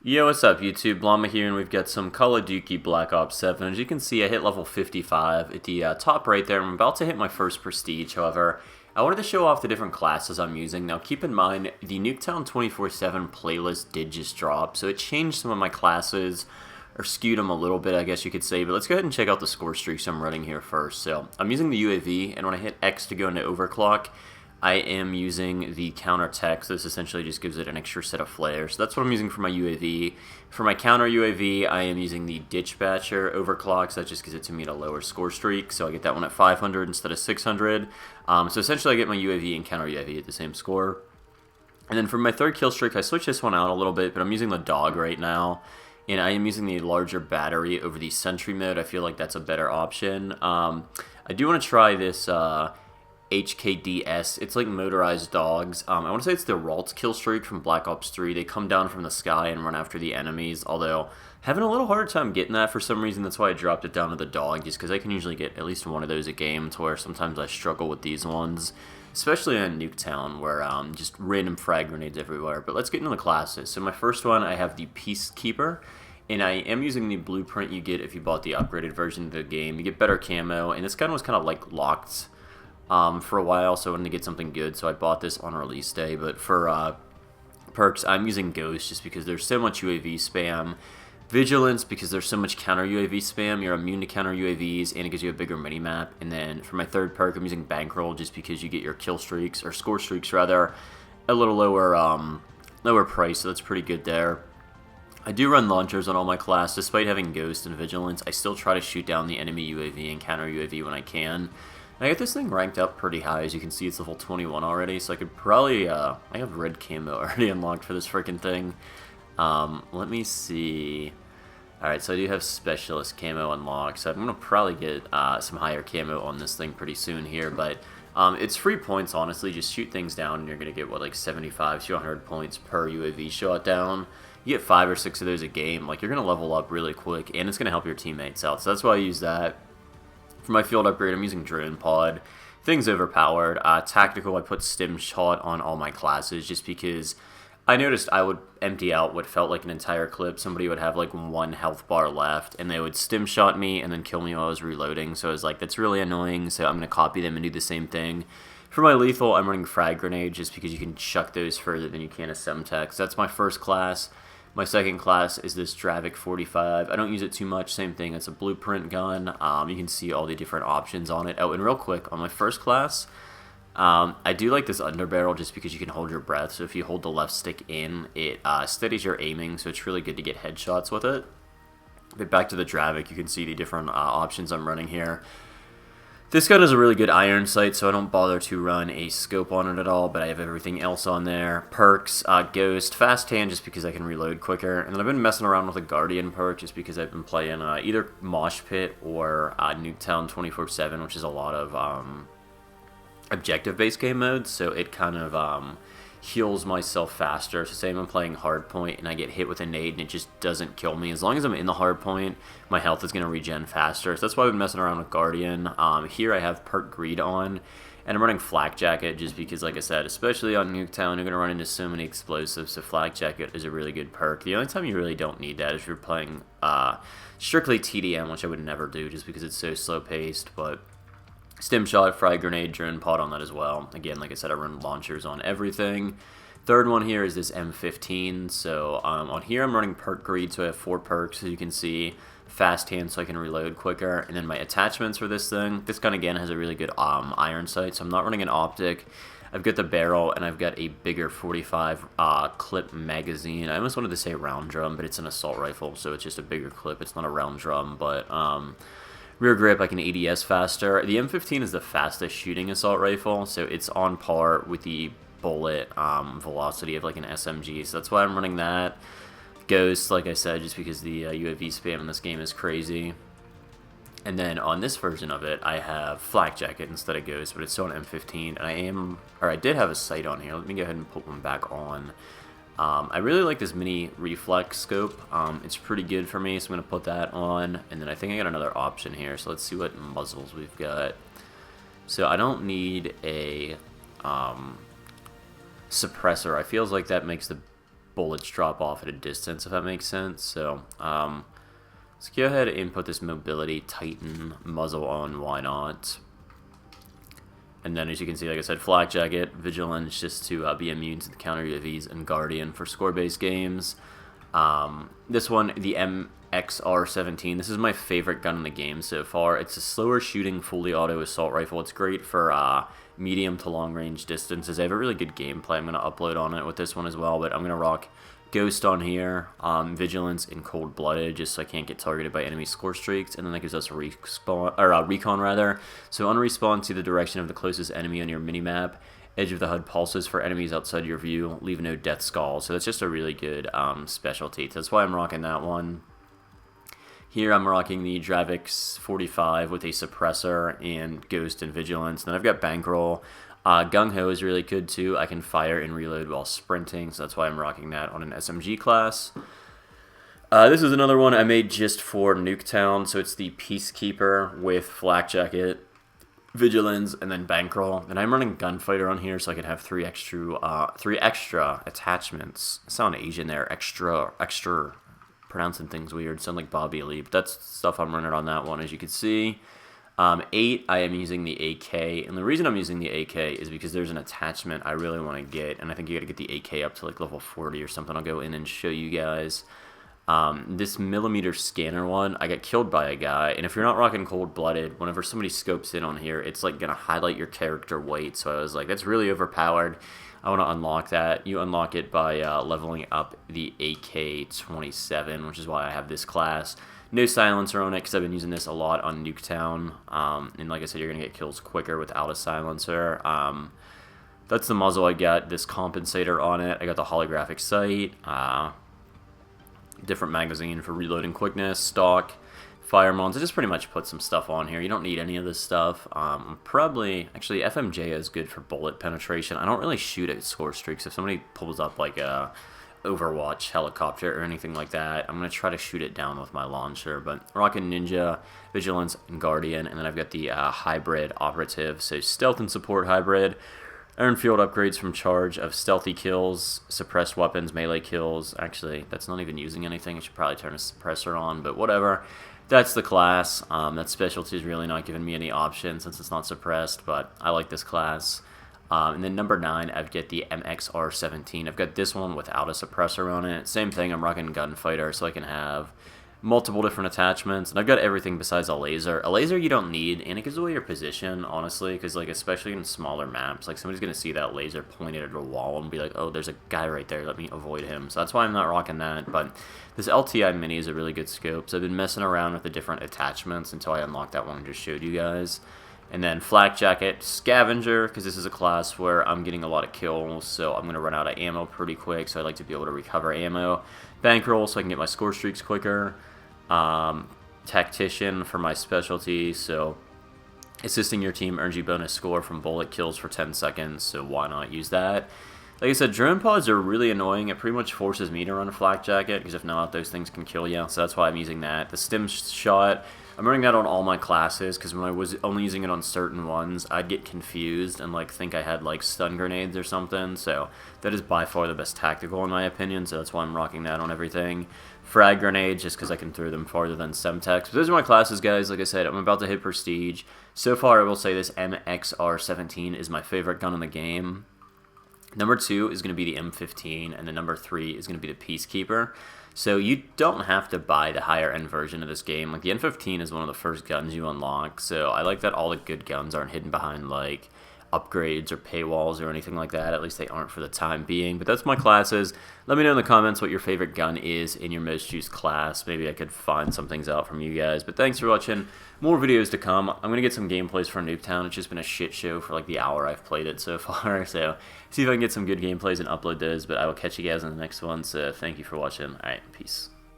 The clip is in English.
Yo, what's up YouTube? Llama here, and we've got some Call of Duty Black Ops 7. As you can see, I hit level 55 at the top right there. I'm about to hit my first Prestige, however. I wanted to show off the different classes I'm using. Now, keep in mind, the Nuketown 24/7 playlist did just drop, so it changed some of my classes, or skewed them a little bit, I guess you could say. But let's go ahead and check out the score streaks I'm running here first. So, I'm using the UAV, and when I hit X to go into overclock, I am using the counter tech, so this essentially just gives it an extra set of flares. So that's what I'm using for my UAV. For my counter UAV, I am using the Ditchbatcher overclock, so that just gives it to me at a lower score streak. So I get that one at 500 instead of 600. So essentially I get my UAV and counter UAV at the same score. And then for my third kill streak, I switched this one out a little bit, but I'm using the dog right now. And I am using the larger battery over the sentry mode. I feel like that's a better option. I do want to try this HKDS. It's like motorized dogs. I want to say it's the Ralt kill streak from Black Ops 3. They come down from the sky and run after the enemies, although having a little harder time getting that for some reason. That's why I dropped it down to the dog, just because I can usually get at least one of those a game, to where sometimes I struggle with these ones, especially in Nuketown, where just random frag grenades everywhere. But let's get into the classes. So my first one, I have the Peacekeeper, and I am using the blueprint you get if you bought the upgraded version of the game. You get better camo, and this gun was kind of like locked for a while, so I wanted to get something good, so I bought this on release day. But for perks, I'm using Ghost just because there's so much UAV spam. Vigilance, because there's so much counter UAV spam, you're immune to counter UAVs, and it gives you a bigger minimap. And then for my third perk, I'm using Bankroll just because you get your kill streaks, or score streaks rather, a little lower price, so that's pretty good there. I do run launchers on all my class. Despite having Ghost and Vigilance, I still try to shoot down the enemy UAV and counter UAV when I can. I got this thing ranked up pretty high. As you can see, it's level 21 already, so I could probably, I have red camo already unlocked for this freaking thing. Let me see. Alright, so I do have specialist camo unlocked, so I'm going to probably get some higher camo on this thing pretty soon here, but it's free points, honestly. Just shoot things down, and you're going to get, what, like 75 to 100 points per UAV shot down. You get 5 or 6 of those a game. Like, you're going to level up really quick, and it's going to help your teammates out, so that's why I use that. For my field upgrade, I'm using Drone Pod. Thing's overpowered. Tactical, I put Stim Shot on all my classes just because I noticed I would empty out what felt like an entire clip. Somebody would have like one health bar left, and they would Stim Shot me and then kill me while I was reloading. So I was like, that's really annoying, so I'm going to copy them and do the same thing. For my lethal, I'm running Frag Grenade just because you can chuck those further than you can a Semtex. So that's my first class. My second class is this Dravec 45. I don't use it too much. Same thing. It's a blueprint gun. You can see all the different options on it. Oh, and real quick, on my first class, I do like this Underbarrel just because you can hold your breath. So if you hold the left stick in, it steadies your aiming. So it's really good to get headshots with it. But back to the Dravec, you can see the different options I'm running here. This gun is a really good iron sight, so I don't bother to run a scope on it at all, but I have everything else on there. Perks, Ghost, Fast Hand just because I can reload quicker, and then I've been messing around with a Guardian perk just because I've been playing either Mosh Pit or Nuketown 24/7, which is a lot of objective-based game modes, so it kind of heals myself faster. So say I'm playing hardpoint and I get hit with a nade and it just doesn't kill me. As long as I'm in the hardpoint, my health is going to regen faster. So that's why I've been messing around with Guardian. Here I have Perk Greed on, and I'm running Flak Jacket just because, like I said, especially on Nuketown, you're going to run into so many explosives, so Flak Jacket is a really good perk. The only time you really don't need that is if you're playing strictly TDM, which I would never do just because it's so slow-paced, but Stim Shot, Frag Grenade, Drone Pod on that as well. Again, like I said, I run launchers on everything. Third one here is this M15. So on here I'm running Perk Greed, so I have 4 perks, as you can see. Fast Hand, so I can reload quicker. And then my attachments for this thing. This gun, again, has a really good iron sight, so I'm not running an Optic. I've got the barrel, and I've got a bigger 45 clip magazine. I almost wanted to say round drum, but it's an assault rifle, so it's just a bigger clip. It's not a round drum, but rear grip, I can ADS faster. The M15 is the fastest shooting assault rifle, so it's on par with the bullet velocity of like an SMG, so that's why I'm running that. Ghost, like I said, just because the UAV spam in this game is crazy. And then on this version of it, I have Flak Jacket instead of Ghost, but it's still an M15, and I did have a sight on here. Let me go ahead and put one back on. I really like this mini reflex scope. It's pretty good for me, so I'm going to put that on. And then I think I got another option here, so let's see what muzzles we've got. So I don't need a suppressor. I feels like that makes the bullets drop off at a distance, if that makes sense. So let's go ahead and put this mobility Titan muzzle on, why not? And then as you can see, like I said, Flak Jacket, Vigilance just to be immune to the counter UAVs, and Guardian for score-based games. This one, the MXR-17, this is my favorite gun in the game so far. It's a slower shooting, fully auto assault rifle. It's great for medium to long range distances. I have a really good gameplay I'm going to upload on it with this one as well, but I'm going to rock Ghost on here, Vigilance, and Cold-Blooded, just so I can't get targeted by enemy score streaks, and then that gives us a recon rather. So on respawn, see the direction of the closest enemy on your minimap. Edge of the HUD pulses for enemies outside your view. Leave no death skull. So that's just a really good specialty. That's why I'm rocking that one. Here I'm rocking the Dravec 45 with a suppressor and Ghost and Vigilance. And then I've got Bankroll. Gung Ho is really good too. I can fire and reload while sprinting, so that's why I'm rocking that on an SMG class. This is another one I made just for Nuketown, so it's the Peacekeeper with Flak Jacket, Vigilance, and then Bankroll. And I'm running Gunfighter on here, so I can have three extra attachments. I sound Asian there, extra, pronouncing things weird, sound like Bobby Lee, but that's stuff I'm running on that one, as you can see. 8, I am using the AK, and the reason I'm using the AK is because there's an attachment I really want to get, and I think you gotta get the AK up to like level 40 or something. I'll go in and show you guys. This millimeter scanner one, I got killed by a guy, and if you're not rocking Cold-Blooded, whenever somebody scopes in on here, it's like gonna highlight your character weight, so I was like, that's really overpowered. I want to unlock that. You unlock it by leveling up the AK-27, which is why I have this class. No silencer on it because I've been using this a lot on Nuketown. And like I said, you're going to get kills quicker without a silencer. That's the muzzle I got. This compensator on it. I got the holographic sight. Different magazine for reloading quickness. Stock. Fire mods. I just pretty much put some stuff on here. You don't need any of this stuff. Actually, FMJ is good for bullet penetration. I don't really shoot at score streaks. If somebody pulls up like a Overwatch helicopter or anything like that, I'm going to try to shoot it down with my launcher. But rocking Ninja, Vigilance, and Guardian, and then I've got the hybrid operative, so stealth and support hybrid. Earn field upgrades from charge of stealthy kills, suppressed weapons, melee kills. Actually, that's not even using anything. I should probably turn a suppressor on, but whatever. That's the class. That specialty is really not giving me any options since it's not suppressed, but I like this class. And then number 9, I've got the MXR-17. I've got this one without a suppressor on it. Same thing, I'm rocking Gunfighter, so I can have multiple different attachments. And I've got everything besides a laser. A laser you don't need, and it gives away your position, honestly, because like especially in smaller maps, like somebody's going to see that laser pointed at a wall and be like, oh, there's a guy right there, let me avoid him. So that's why I'm not rocking that. But this LTI Mini is a really good scope, so I've been messing around with the different attachments until I unlocked that one and just showed you guys. And then Flak Jacket, Scavenger, because this is a class where I'm getting a lot of kills, so I'm going to run out of ammo pretty quick, so I like to be able to recover ammo. Bankroll, so I can get my score streaks quicker. Tactician for my specialty, so assisting your team earns you bonus score from bullet kills for 10 seconds, so why not use that? Like I said, drone pods are really annoying. It pretty much forces me to run a Flak Jacket, because if not, those things can kill you, so that's why I'm using that. The stim shot, I'm running that on all my classes, because when I was only using it on certain ones, I'd get confused and like think I had like stun grenades or something, so that is by far the best tactical in my opinion, so that's why I'm rocking that on everything. Frag grenades, just because I can throw them farther than Semtex. But those are my classes, guys. Like I said, I'm about to hit Prestige. So far, I will say this MXR-17 is my favorite gun in the game. Number 2 is going to be the M15, and then number 3 is going to be the Peacekeeper. So you don't have to buy the higher end version of this game. Like the M15 is one of the first guns you unlock, so I like that all the good guns aren't hidden behind like upgrades or paywalls or anything like that. At least they aren't for the time being. But that's my classes. Let me know in the comments what your favorite gun is in your most used class. Maybe I could find some things out from you guys. But thanks for watching. More videos to come. I'm going to get some gameplays for Nuketown. It's just been a shit show for like the hour I've played it so far. So see if I can get some good gameplays and upload those. But I will catch you guys in the next one. So thank you for watching. Alright, peace.